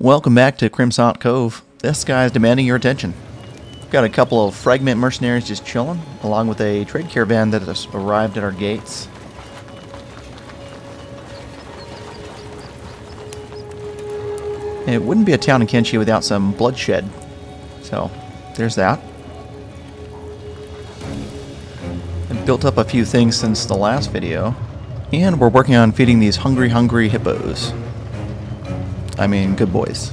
Welcome back to Crimsont Cove. This guy's demanding your attention. We've got a couple of fragment mercenaries just chilling, along with a trade caravan that has arrived at our gates. It wouldn't be a town in Kenshi without some bloodshed. So, there's that. I've built up a few things since the last video. And we're working on feeding these hungry hippos. I mean, good boys.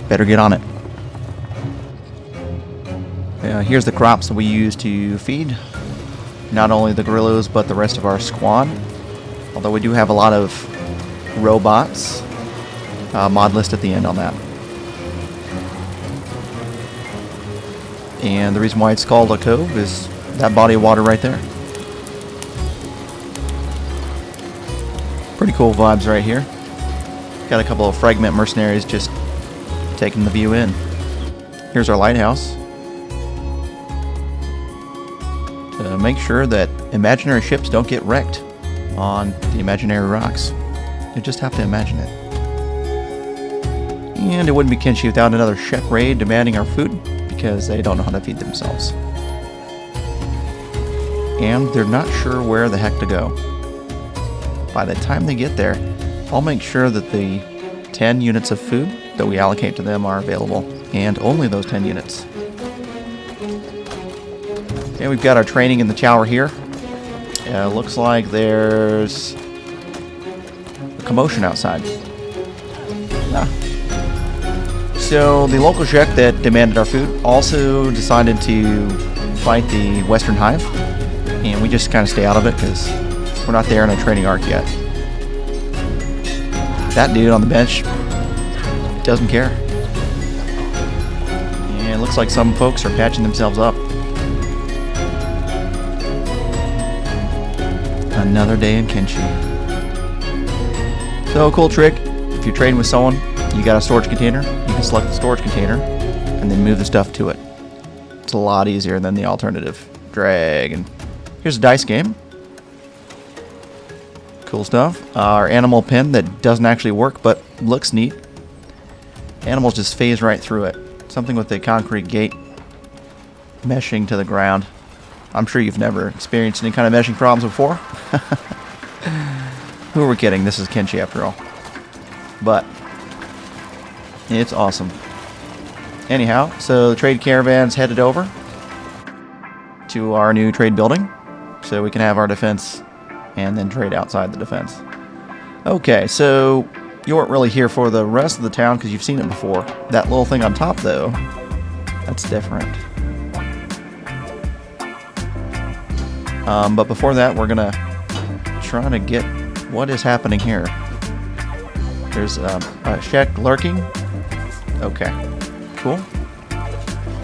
Better get on it. Here's the crops that we use to feed not only the gorillos, but the rest of our squad. Although we do have a lot of robots. Mod list at the end on that. And the reason why it's called a cove is that body of water right there. Pretty cool vibes right here. Got a couple of fragment mercenaries just taking the view in. Here's our lighthouse. To make sure that imaginary ships don't get wrecked on the imaginary rocks. You just have to imagine it. And it wouldn't be Kenshi without another Shek raid demanding our food because they don't know how to feed themselves. And they're not sure where the heck to go. By the time they get there, I'll make sure that the 10 units of food that we allocate to them are available, and only those 10 units. Okay, we've got our training in the tower here. Looks like there's a commotion outside. So the local Shek that demanded our food also decided to fight the Western Hive, and we just kind of stay out of it because we're not there in a training arc yet. That dude on the bench doesn't care. And it looks like some folks are patching themselves up. Another day in Kenshi. So, cool trick. If you're trading with someone, you got a storage container, you can select the storage container and then move the stuff to it. It's a lot easier than the alternative. Drag. And here's a dice game. Cool stuff. Our animal pen that doesn't actually work but looks neat. Animals just phase right through it. Something with the concrete gate meshing to the ground. I'm sure you've never experienced any kind of meshing problems before. Who are we kidding? This is Kenshi after all. But it's awesome. Anyhow, so the trade caravan's headed over to our new trade building so we can have our defense and then trade outside the defense. Okay, so you weren't really here for the rest of the town because you've seen it before. That little thing on top, though, that's different. But before that, we're gonna try to get what is happening here. There's a Shek lurking. Okay, cool.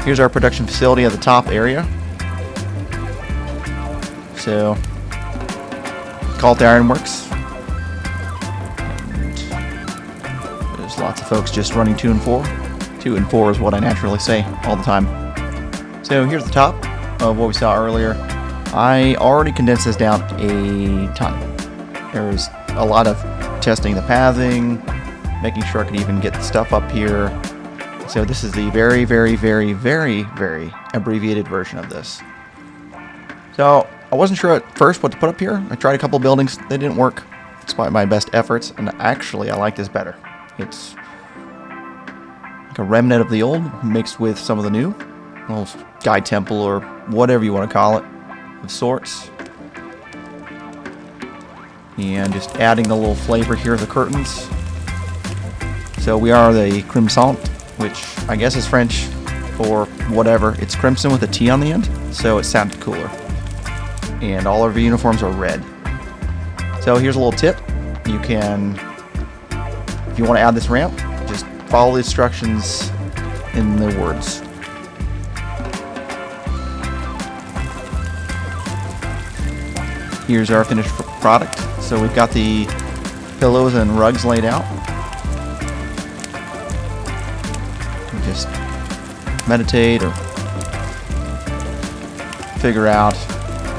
Here's our production facility at the top area. So, call it the Ironworks. And there's lots of folks just running 2 and 4. 2 and 4 is what I naturally say all the time. So here's the top of what we saw earlier. I already condensed this down a ton. There's a lot of testing the pathing, making sure I could even get the stuff up here. So this is the very abbreviated version of this. So I wasn't sure at first what to put up here. I tried a couple buildings. They didn't work despite my best efforts. And actually, I like this better. It's like a remnant of the old mixed with some of the new. A little sky temple or whatever you want to call it of sorts. And just adding a little flavor here of the curtains. So we are the Crimsont, which I guess is French for whatever. It's crimson with a T on the end, so it sounded cooler. And all of our uniforms are red. So here's a little tip. You can, if you want to add this ramp, just follow the instructions in the words. Here's our finished product. So we've got the pillows and rugs laid out. You just meditate or figure out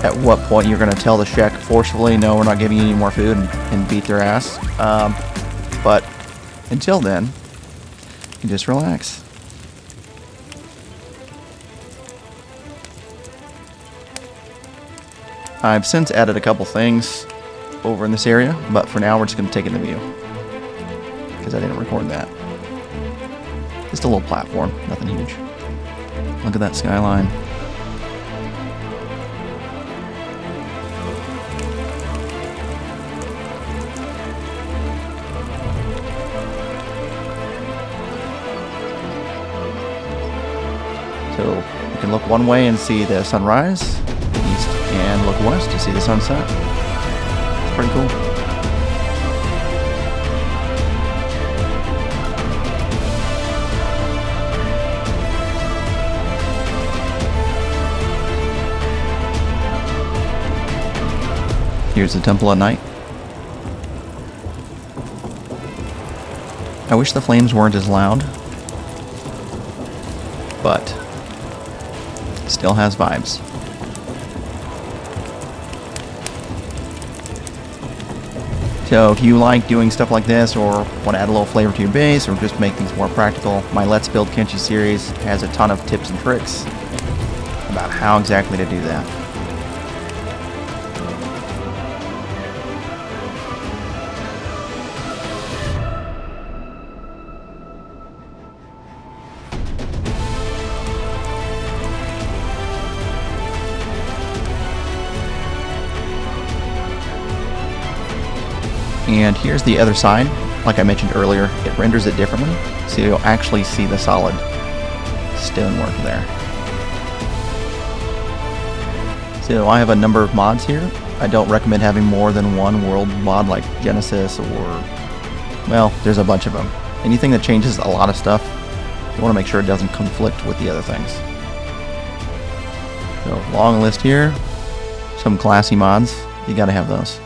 at what point you're going to tell the Shek forcefully, no, we're not giving you any more food, and beat their ass. But until then, you just relax. I've since added a couple things over in this area, but for now we're just going to take in the view, because I didn't record that. Just a little platform, nothing huge. Look at that skyline. So you can look one way and see the sunrise, east, and look west to see the sunset. It's pretty cool. Here's the temple at night. I wish the flames weren't as loud, but still has vibes. So if you like doing stuff like this or want to add a little flavor to your base or just make things more practical, my Let's Build Kenshi series has a ton of tips and tricks about how exactly to do that. And here's the other side. Like I mentioned earlier, it renders it differently, so you'll actually see the solid stonework there. So I have a number of mods here. I don't recommend having more than one world mod like Genesis or, well, there's a bunch of them. Anything that changes a lot of stuff, you want to make sure it doesn't conflict with the other things. So long list here, some classy mods, you gotta have those.